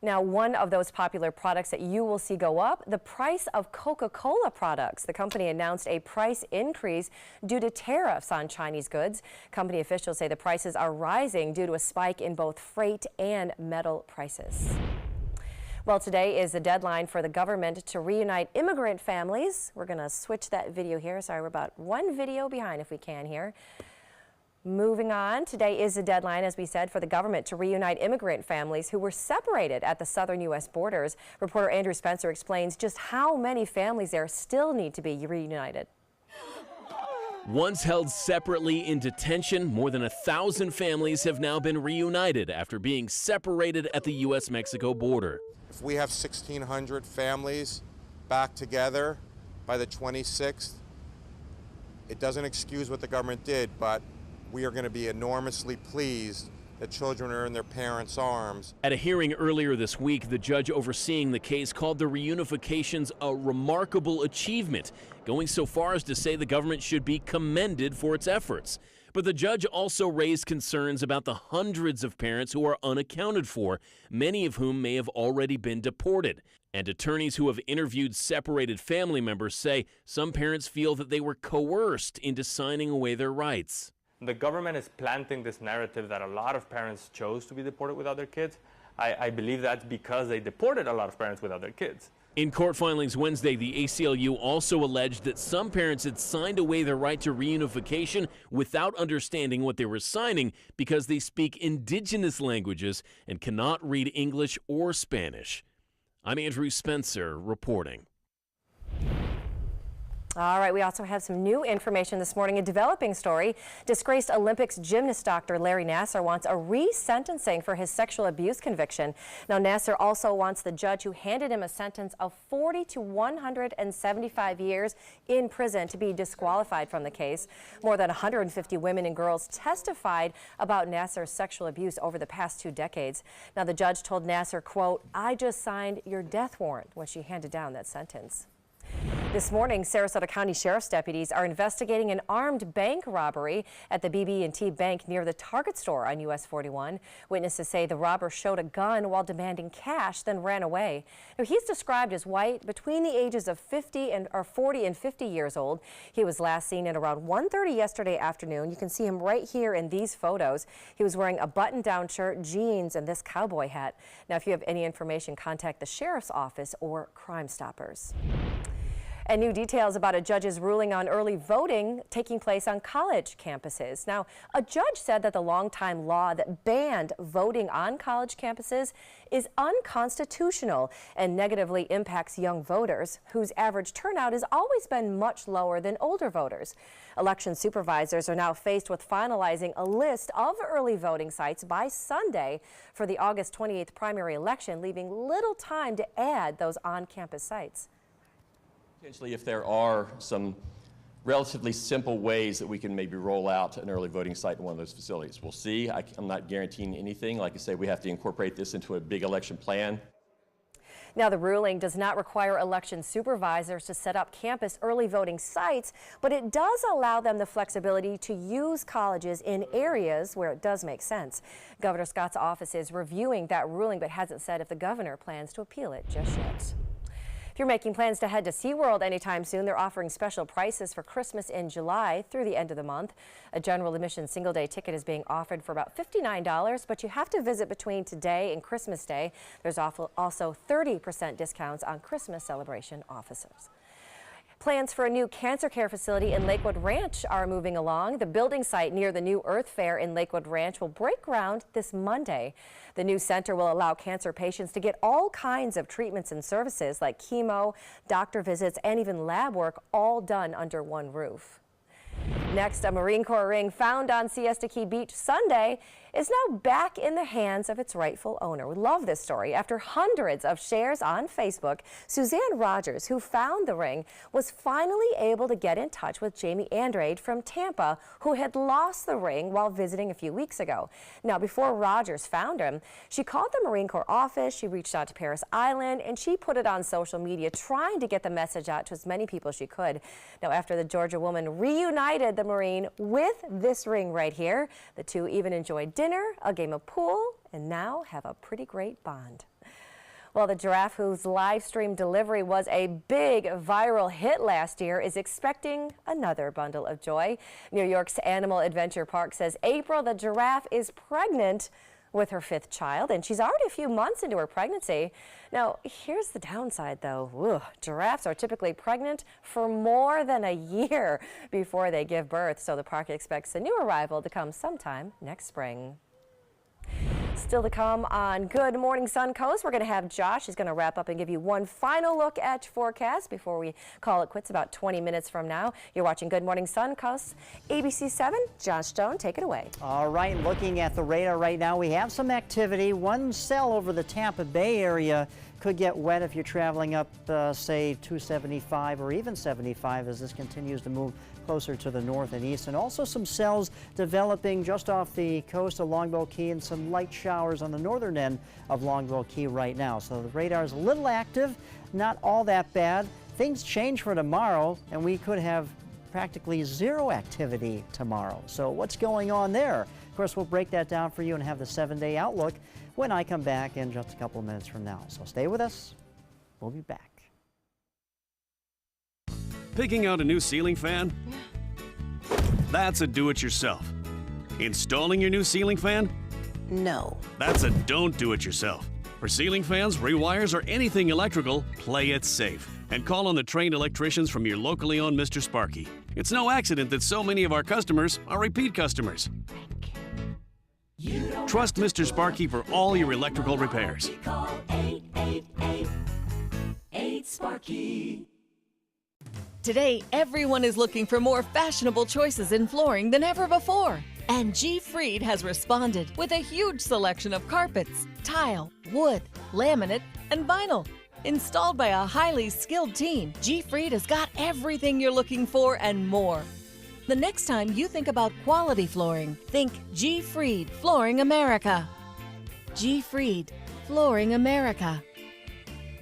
Now, one of those popular products that you will see go up, the price of Coca-Cola products. The company announced a price increase due to tariffs on Chinese goods. Company officials say the prices are rising due to a spike in both freight and metal prices. Well, today is the deadline for the government to reunite immigrant families. We're going to switch that video here. Sorry, we're about one video behind if we can here. Moving on, today is the deadline, as we said, for the government to reunite immigrant families who were separated at the southern U.S. borders. Reporter Andrew Spencer explains just how many families there still need to be reunited. Once held separately in detention, more than 1,000 families have now been reunited after being separated at the U.S.-Mexico border. If we have 1,600 families back together by the 26th, it doesn't excuse what the government did, but we are going to be enormously pleased that children are in their parents' arms. At a hearing earlier this week, the judge overseeing the case called the reunifications a remarkable achievement, going so far as to say the government should be commended for its efforts. But the judge also raised concerns about the hundreds of parents who are unaccounted for, many of whom may have already been deported. And attorneys who have interviewed separated family members say some parents feel that they were coerced into signing away their rights. The government is planting this narrative that a lot of parents chose to be deported without their kids. I believe that's because they deported a lot of parents without their kids. In court filings Wednesday, the ACLU also alleged that some parents had signed away their right to reunification without understanding what they were signing because they speak indigenous languages and cannot read English or Spanish. I'm Andrew Spencer reporting. All right, we also have some new information this morning, a developing story. Disgraced Olympics gymnast Dr. Larry Nassar wants a re-sentencing for his sexual abuse conviction. Now, Nassar also wants the judge who handed him a sentence of 40 to 175 years in prison to be disqualified from the case. More than 150 women and girls testified about Nassar's sexual abuse over the past 2 decades. Now, the judge told Nassar, quote, "I just signed your death warrant," when she handed down that sentence. This morning, Sarasota County Sheriff's deputies are investigating an armed bank robbery at the BB&T Bank near the Target store on US 41. Witnesses say the robber showed a gun while demanding cash, then ran away. Now, he's described as white, between the ages of 40 and 50 years old. He was last seen at around 1:30 yesterday afternoon. You can see him right here in these photos. He was wearing a button-down shirt, jeans, and this cowboy hat. Now, if you have any information, contact the Sheriff's Office or Crime Stoppers. And new details about a judge's ruling on early voting taking place on college campuses. Now, a judge said that the longtime law that banned voting on college campuses is unconstitutional and negatively impacts young voters, whose average turnout has always been much lower than older voters. Election supervisors are now faced with finalizing a list of early voting sites by Sunday for the August 28th primary election, leaving little time to add those on-campus sites. Potentially, if there are some relatively simple ways that we can maybe roll out an early voting site in one of those facilities. We'll see. I'm not guaranteeing anything. Like I say, we have to incorporate this into a big election plan. Now, the ruling does not require election supervisors to set up campus early voting sites, but it does allow them the flexibility to use colleges in areas where it does make sense. Governor Scott's office is reviewing that ruling, but hasn't said if the governor plans to appeal it just yet. If If you're making plans to head to SeaWorld anytime soon, they're offering special prices for Christmas in July through the end of the month. A general admission single-day ticket is being offered for about $59, but you have to visit between today and Christmas Day. There's also 30% discounts on Christmas celebration officers. Plans for a new cancer care facility in Lakewood Ranch are moving along. The building site near the new Earth Fair in Lakewood Ranch will break ground this Monday. The new center will allow cancer patients to get all kinds of treatments and services like chemo, doctor visits, and even lab work, all done under one roof. Next, a Marine Corps ring found on Siesta Key Beach Sunday is now back in the hands of its rightful owner. We love this story. After hundreds of shares on Facebook, Suzanne Rogers, who found the ring, was finally able to get in touch with Jamie Andrade from Tampa, who had lost the ring while visiting a few weeks ago. Now, before Rogers found him, she called the Marine Corps office, she reached out to Paris Island, and she put it on social media, trying to get the message out to as many people as she could. Now, after the Georgia woman reunited the Marine with this ring right here, the two even enjoyed dinner, a game of pool, and now have a pretty great bond. Well, the giraffe whose live stream delivery was a big viral hit last year is expecting another bundle of joy. New York's Animal Adventure Park says April the giraffe is pregnant with her 5th child, and she's already a few months into her pregnancy. Now, here's the downside, though. Ugh, giraffes are typically pregnant for more than a year before they give birth, so the park expects a new arrival to come sometime next spring. Still to come on Good Morning Suncoast, we're going to have Josh. He's going to wrap up and give you one final look at your forecast before we call it quits about 20 minutes from now. You're watching Good Morning Suncoast, ABC 7. Josh Stone, take it away. All right, looking at the radar right now, we have some activity. One cell over the Tampa Bay area could get wet if you're traveling up, say, 275 or even 75 as this continues to move closer to the north and east, and also some cells developing just off the coast of Longboat Key and some light showers on the northern end of Longboat Key right now. So the radar is a little active, not all that bad. Things change for tomorrow, and we could have practically zero activity tomorrow. So what's going on there? Of course, we'll break that down for you and have the 7-day outlook when I come back in just a couple of minutes from now. So stay with us. We'll be back. Picking out a new ceiling fan? That's a do-it-yourself. Installing your new ceiling fan? No. That's a don't do-it-yourself. For ceiling fans, rewires, or anything electrical, play it safe. And call on the trained electricians from your locally owned Mr. Sparky. It's no accident that so many of our customers are repeat customers. Trust Mr. Sparky for all your electrical repairs. Call 888-8-SPARKY. Today, everyone is looking for more fashionable choices in flooring than ever before. And G. Fried has responded with a huge selection of carpets, tile, wood, laminate, and vinyl. Installed by a highly skilled team, G. Fried has got everything you're looking for and more. The next time you think about quality flooring, think G. Fried Flooring America. G. Fried Flooring America.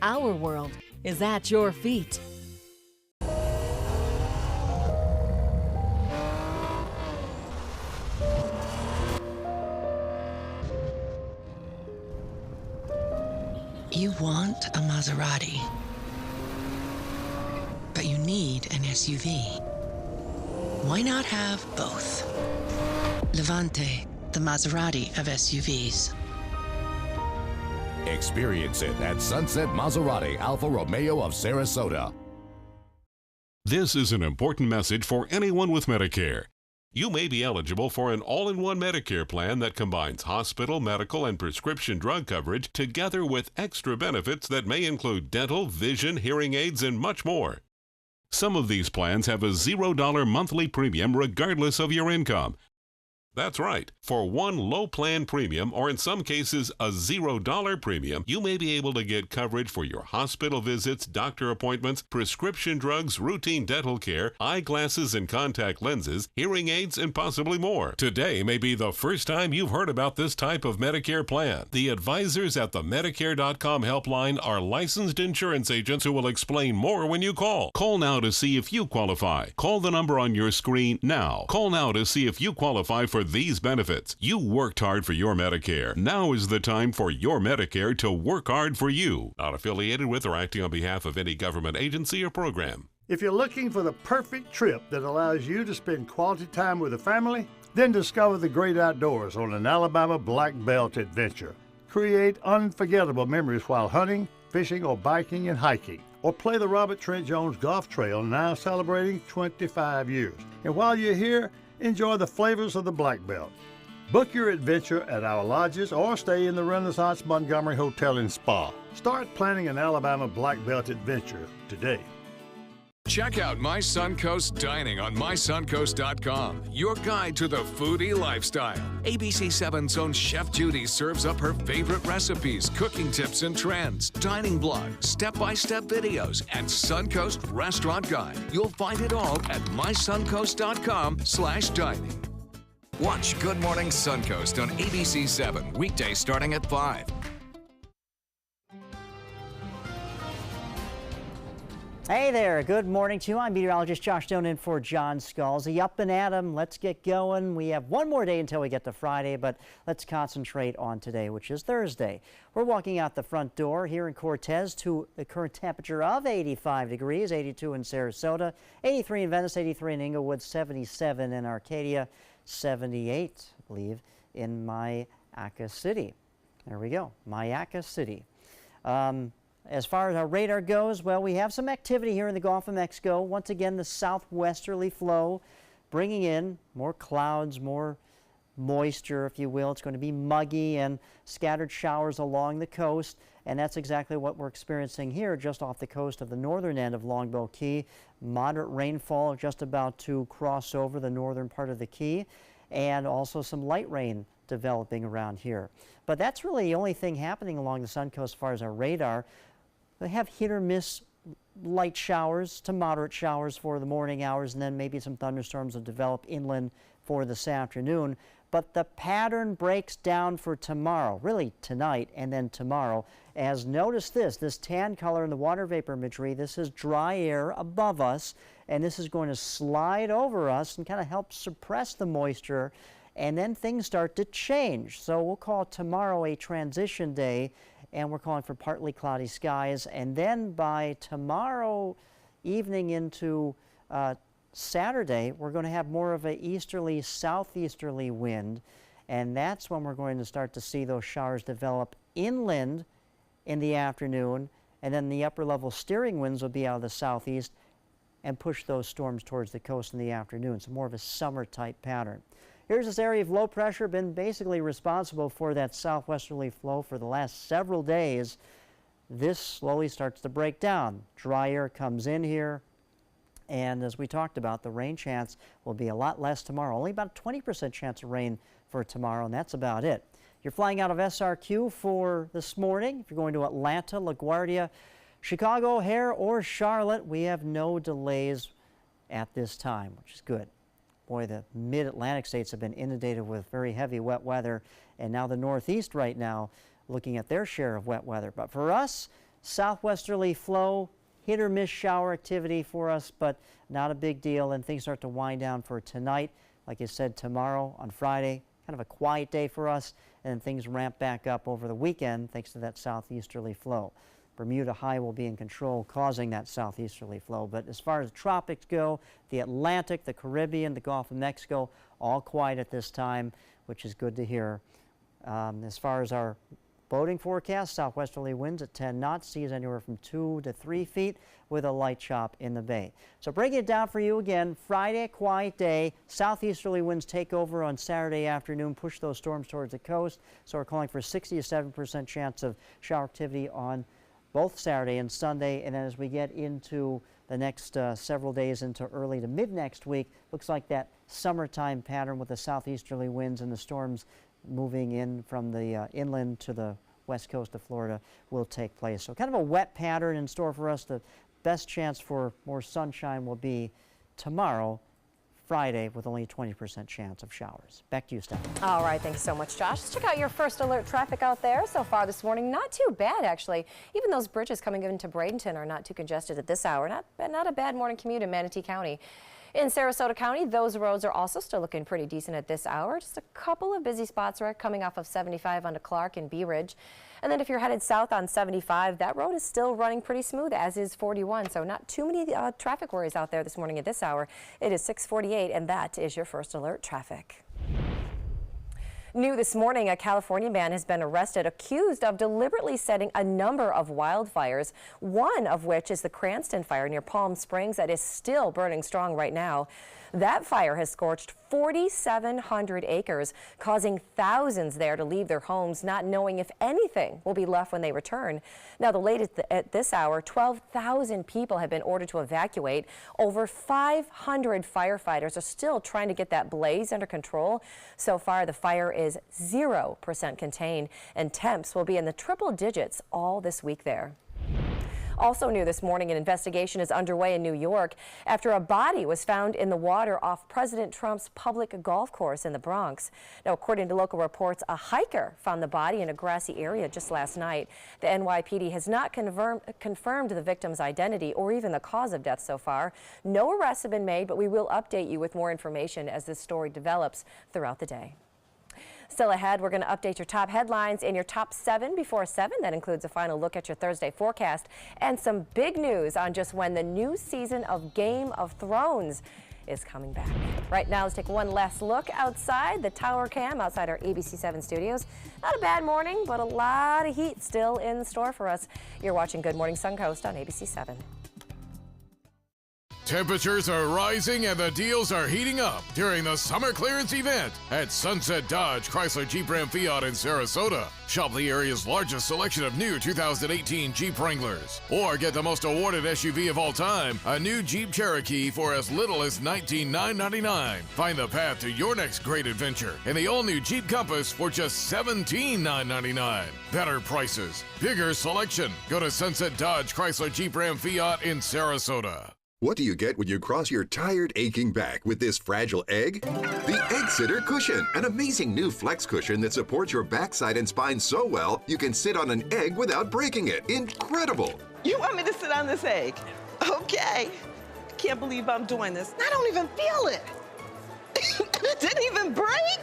Our world is at your feet. You want a Maserati, but you need an SUV. Why not have both? Levante, the Maserati of SUVs. Experience it at Sunset Maserati Alfa Romeo of Sarasota. This is an important message for anyone with Medicare. You may be eligible for an all-in-one Medicare plan that combines hospital, medical, and prescription drug coverage together with extra benefits that may include dental, vision, hearing aids, and much more. Some of these plans have a $0 monthly premium regardless of your income. That's right. For one low plan premium, or in some cases a $0 premium, you may be able to get coverage for your hospital visits, doctor appointments, prescription drugs, routine dental care, eyeglasses and contact lenses, hearing aids, and possibly more. Today may be the first time you've heard about this type of Medicare plan. The advisors at the Medicare.com helpline are licensed insurance agents who will explain more when you call. Call now to see if you qualify. Call the number on your screen now. Call now to see if you qualify for these benefits. You worked hard for your Medicare. Now is the time for your Medicare to work hard for you. Not affiliated with or acting on behalf of any government agency or program. If you're looking for the perfect trip that allows you to spend quality time with a family, then discover the great outdoors on an Alabama Black Belt adventure. Create unforgettable memories while hunting, fishing, or biking and hiking. Or play the Robert Trent Jones Golf Trail, now celebrating 25 years. And while you're here, enjoy the flavors of the Black Belt. Book your adventure at our lodges or stay in the Renaissance Montgomery Hotel and Spa. Start planning an Alabama Black Belt adventure today. Check out My Suncoast Dining on mysuncoast.com, your guide to the foodie lifestyle. ABC 7's own Chef Judy serves up her favorite recipes, cooking tips and trends, dining blogs, step-by-step videos, and Suncoast Restaurant Guide. You'll find it all at mysuncoast.com/dining. Watch Good Morning Suncoast on ABC 7, weekdays starting at 5. Hey there, good morning to you. I'm meteorologist Josh Stone in for John Scalzi. Up and at 'em, let's get going. We have one more day until we get to Friday, but let's concentrate on today, which is Thursday. We're walking out the front door here in Cortez to a current temperature of 85 degrees, 82 in Sarasota, 83 in Venice, 83 in Inglewood, 77 in Arcadia, 78, I believe, in Myakka City. There we go, Myakka City. As far as our radar goes, well, we have some activity here in the Gulf of Mexico. Once again, the southwesterly flow bringing in more clouds, more moisture, if you will. It's going to be muggy and scattered showers along the coast, and that's exactly what we're experiencing here just off the coast of the northern end of Longboat Key. Moderate rainfall just about to cross over the northern part of the Key, and also some light rain developing around here. But that's really the only thing happening along the Suncoast as far as our radar. They have hit or miss light showers to moderate showers for the morning hours, and then maybe some thunderstorms will develop inland for this afternoon. But the pattern breaks down for tomorrow, really tonight and then tomorrow. As notice this tan color in the water vapor imagery, this is dry air above us, and this is going to slide over us and kind of help suppress the moisture, and then things start to change. So we'll call tomorrow a transition day, and we're calling for partly cloudy skies. And then by tomorrow evening into Saturday, we're going to have more of an easterly, southeasterly wind, and that's when we're going to start to see those showers develop inland in the afternoon, and then the upper level steering winds will be out of the southeast and push those storms towards the coast in the afternoon. So more of a summer type pattern. Here's this area of low pressure, been basically responsible for that southwesterly flow for the last several days. This slowly starts to break down. Dry air comes in here, and as we talked about, the rain chance will be a lot less tomorrow. Only about a 20% chance of rain for tomorrow, and that's about it. You're flying out of SRQ for this morning. If you're going to Atlanta, LaGuardia, Chicago, O'Hare, or Charlotte, we have no delays at this time, which is good. Boy, the mid-Atlantic states have been inundated with very heavy wet weather, and now the Northeast right now looking at their share of wet weather. But for us, southwesterly flow, hit or miss shower activity for us, but not a big deal, and things start to wind down for tonight. Like I said, tomorrow on Friday, kind of a quiet day for us, and then things ramp back up over the weekend thanks to that southeasterly flow. Bermuda high will be in control, causing that southeasterly flow. But as far as the tropics go, the Atlantic, the Caribbean, the Gulf of Mexico, all quiet at this time, which is good to hear. As far as our boating forecast, southwesterly winds at 10 knots, seas anywhere from 2 to 3 feet with a light chop in the bay. So breaking it down for you again, Friday, a quiet day. Southeasterly winds take over on Saturday afternoon, push those storms towards the coast. So we're calling for 67% chance of shower activity on both Saturday and Sunday, and then as we get into the next several days into early to mid next week, looks like that summertime pattern with the southeasterly winds and the storms moving in from the inland to the west coast of Florida will take place. So kind of a wet pattern in store for us. The best chance for more sunshine will be tomorrow, Friday, with only a 20% chance of showers. Back to you, Stephanie. All right, thanks so much, Josh. Let's check out your first alert traffic out there so far this morning. Not too bad, actually. Even those bridges coming into Bradenton are not too congested at this hour. Not a bad morning commute in Manatee County. In Sarasota County, those roads are also still looking pretty decent at this hour. Just a couple of busy spots are coming off of 75 onto Clark and Bee Ridge. And then if you're headed south on 75, that road is still running pretty smooth, as is 41. So not too many traffic worries out there this morning at this hour. It is 6:48, and that is your first alert traffic. New this morning, a California man has been arrested accused of deliberately setting a number of wildfires, one of which is the Cranston fire near Palm Springs that is still burning strong right now. That fire has scorched 4,700 acres, causing thousands there to leave their homes, not knowing if anything will be left when they return. Now, the latest at this hour, 12,000 people have been ordered to evacuate. Over 500 firefighters are still trying to get that blaze under control. So far, the fire is 0% contained, and temps will be in the triple digits all this week there. Also new this morning, an investigation is underway in New York after a body was found in the water off President Trump's public golf course in the Bronx. Now, according to local reports, a hiker found the body in a grassy area just last night. The NYPD has not confirmed the victim's identity or even the cause of death so far. No arrests have been made, but we will update you with more information as this story develops throughout the day. Still ahead, we're going to update your top headlines in your top 7 before 7. That includes a final look at your Thursday forecast and some big news on just when the new season of Game of Thrones is coming back. Right now, let's take one last look outside the tower cam outside our ABC7 studios. Not a bad morning, but a lot of heat still in store for us. You're watching Good Morning Suncoast on ABC7. Temperatures are rising and the deals are heating up during the summer clearance event at Sunset Dodge Chrysler Jeep Ram Fiat in Sarasota. Shop the area's largest selection of new 2018 Jeep Wranglers. Or get the most awarded SUV of all time, a new Jeep Cherokee for as little as $19,999. Find the path to your next great adventure in the all-new Jeep Compass for just $17,999. Better prices, bigger selection. Go to Sunset Dodge Chrysler Jeep Ram Fiat in Sarasota. What do you get when you cross your tired, aching back with this fragile egg? The Egg Sitter Cushion, an amazing new flex cushion that supports your backside and spine so well you can sit on an egg without breaking it. Incredible! You want me to sit on this egg? Okay. I can't believe I'm doing this. I don't even feel it. It didn't even break?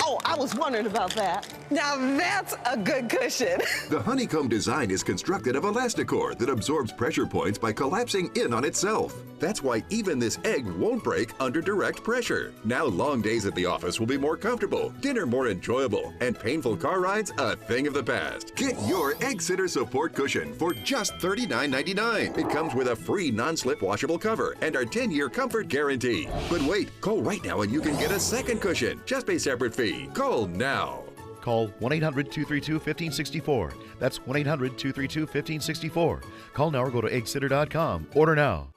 Oh, I was wondering about that. Now that's a good cushion. The honeycomb design is constructed of Elasticor that absorbs pressure points by collapsing in on itself. That's why even this egg won't break under direct pressure. Now long days at the office will be more comfortable, dinner more enjoyable, and painful car rides a thing of the past. Get your Egg Sitter Support Cushion for just $39.99. It comes with a free non-slip washable cover and our 10-year comfort guarantee. But wait, call right now and you can get a second cushion. Just pay separate fee. Call now. Call 1-800-232-1564. That's 1-800-232-1564. Call now or go to eggsitter.com. Order now.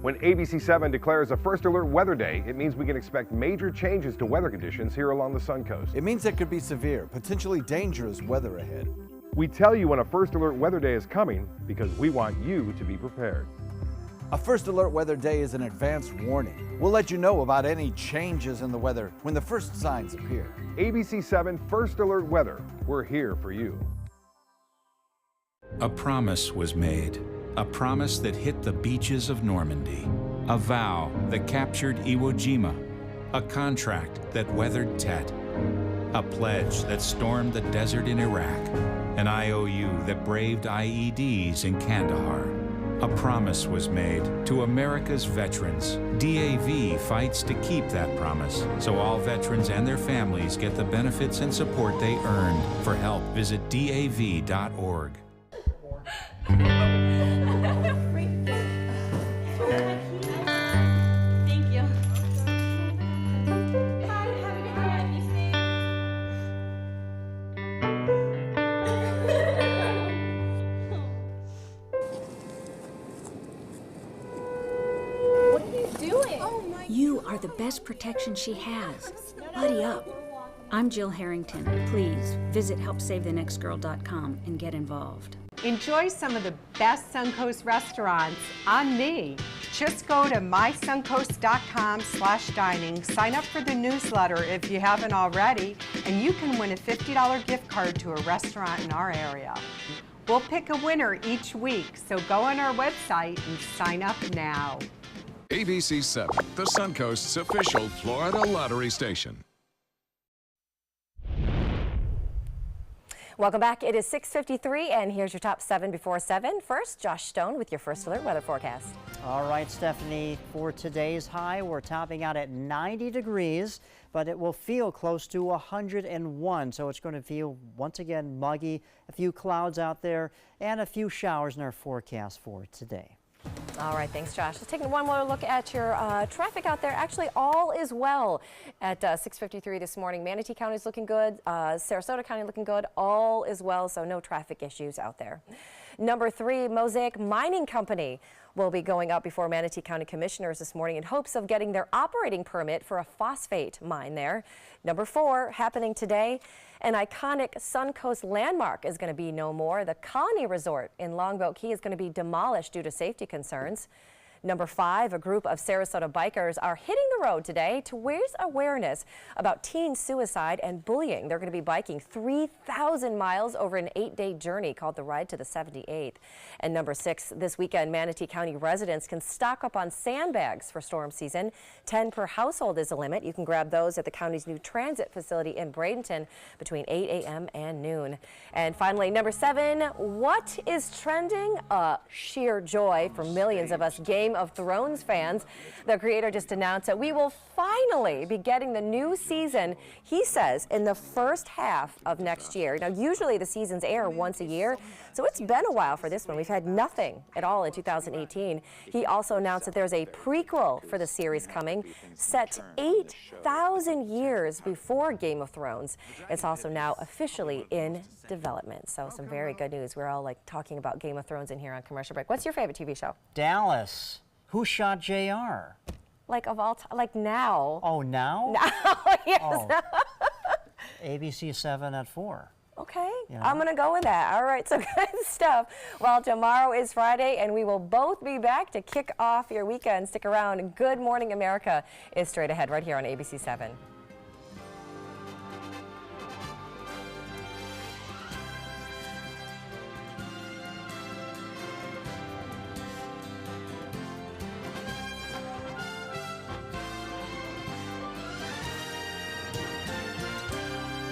When ABC7 declares a first alert weather day, it means we can expect major changes to weather conditions here along the Suncoast. It means there could be severe, potentially dangerous weather ahead. We tell you when a first alert weather day is coming because we want you to be prepared. A first alert weather day is an advance warning. We'll let you know about any changes in the weather when the first signs appear. ABC7 First Alert Weather. We're here for you. A promise was made. A promise that hit the beaches of Normandy. A vow that captured Iwo Jima. A contract that weathered Tet. A pledge that stormed the desert in Iraq. An IOU that braved IEDs in Kandahar. A promise was made to America's veterans. DAV fights to keep that promise, so all veterans and their families get the benefits and support they earned. For help, visit DAV.org. Thank you. You are the best protection she has. Buddy up. I'm Jill Harrington. Please visit helpsavethenextgirl.com and get involved. Enjoy some of the best Suncoast restaurants on me. Just go to mysuncoast.com/dining, sign up for the newsletter if you haven't already, and you can win a $50 gift card to a restaurant in our area. We'll pick a winner each week, so go on our website and sign up now. ABC 7, the Suncoast's official Florida lottery station. Welcome back. It is 6:53, and here's your top 7 before 7. First, Josh Stone with your first alert weather forecast. All right, Stephanie, for today's high, we're topping out at 90 degrees, but it will feel close to 101, so it's going to feel, once again, muggy, a few clouds out there, and a few showers in our forecast for today. All right, thanks, Josh. Let's take one more look at your traffic out there. Actually, all is well at 6:53 this morning. Manatee County is looking good. Sarasota County looking good. All is well, so no traffic issues out there. Number 3, Mosaic Mining Company will be going up before Manatee County Commissioners this morning in hopes of getting their operating permit for a phosphate mine there. Number 4, happening today, an iconic Suncoast landmark is going to be no more. The Colony Resort in Longboat Key is going to be demolished due to safety concerns. Number 5, a group of Sarasota bikers are hitting the road today to raise awareness about teen suicide and bullying. They're going to be biking 3,000 miles over an 8-day journey called the Ride to the 78th. And number 6, this weekend, Manatee County residents can stock up on sandbags for storm season. 10 per household is the limit. You can grab those at the county's new transit facility in Bradenton between 8 a.m. and noon. And finally, number 7, what is trending? Sheer joy for millions of us Game of Thrones fans. The creator just announced that we will finally be getting the new season, he says, in the first half of next year. Now, usually the seasons air once a year, so it's been a while for this one. We've had nothing at all in 2018. He also announced that there's a prequel for the series coming, set 8,000 years before Game of Thrones. It's also now officially in development, so some very good news. We're all like talking about Game of Thrones in here on Commercial Break. What's your favorite TV show? Dallas. Who shot JR? Like of all time, like now. Oh, now? Now, yes. Oh. ABC 7 at 4. Okay, Yeah. I'm going to go with that. All right, so good stuff. Well, tomorrow is Friday, and we will both be back to kick off your weekend. Stick around. Good Morning America is straight ahead right here on ABC 7.